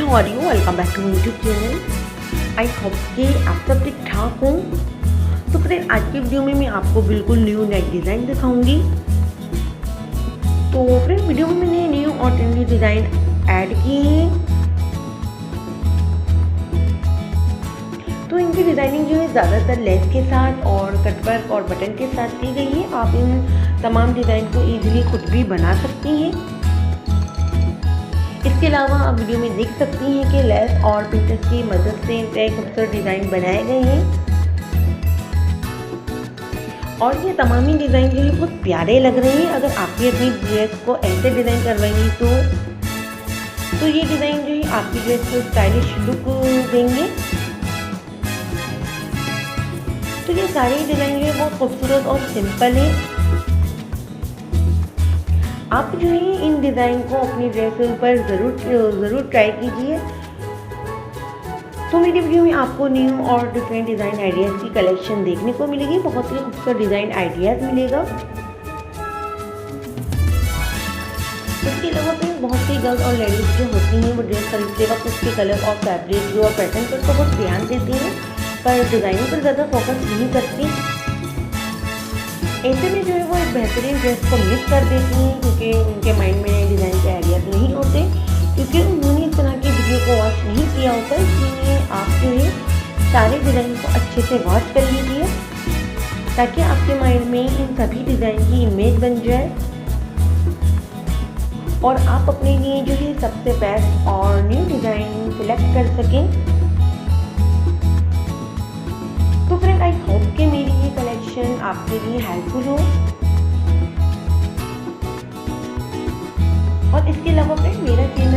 How are you? Welcome back to YouTube channel. I hope कि आप सब ठीक ठाक हों। तो फ्रेंड, आज की वीडियो में मैं आपको बिल्कुल न्यू नेक डिज़ाइन दिखाऊंगी। तो फ्रेंड, वीडियो में मैंने न्यू और ट्रेंडी डिज़ाइन ऐड किए हैं। तो इनकी डिज़ाइनिंग जो है ज़्यादातर लेस के साथ और कटवर्क और बटन के साथ की गई है। आप इन तमाम डिज़ाइन को ईजिली खुद भी बना सकती हैं। इसके अलावा आप वीडियो में देख सकती हैं कि लेस और पिंटरेस्ट की मदद से कई खूबसूरत डिज़ाइन बनाए गए हैं और ये तमामी डिज़ाइन जो है बहुत प्यारे लग रहे हैं। अगर आप भी अपनी ड्रेस को ऐसे डिज़ाइन करवाएंगी तो ये डिज़ाइन जो है आपकी ड्रेस को स्टाइलिश लुक देंगे। तो ये सारे डिज़ाइन जो है बहुत खूबसूरत और सिंपल है। आप जो है इन डिज़ाइन को अपनी ड्रेस पर ज़रूर ट्राई कीजिए। तो मेरी वीडियो में आपको न्यू और डिफरेंट डिज़ाइन आइडियाज़ की कलेक्शन देखने को मिलेगी। बहुत ही खूबसूरत डिज़ाइन आइडियाज़ मिलेगा। इसके अलावा फिर बहुत सी गर्ल्स और लेडीज़ जो होती हैं वो ड्रेस खरीदते वक्त उसके कलर और फैब्रिक जो और पैटर्न पर तो बहुत ध्यान देती हैं, पर डिज़ाइनिंग पर ज़्यादा फोकस नहीं करती। ऐसे में जो है वो एक बेहतरीन ड्रेस को मिस कर देती हैं क्योंकि उनके माइंड में डिज़ाइन के आइडियाज़ नहीं होते, क्योंकि उन्होंने इस तरह की वीडियो को वॉच नहीं किया होता। इसलिए आप जो है सारे डिज़ाइन को अच्छे से वॉच कर लीजिए ताकि आपके माइंड में इन सभी डिज़ाइन की इमेज बन जाए और आप अपने लिए जो है सबसे बेस्ट और न्यू डिज़ाइन सिलेक्ट कर सकें। तो फ्रेंड, आई होप कि मेरी ये कलेक्शन आपके लिए हेल्पफुल हो। और इसके अलावा फ्रेंड, मेरा चैनल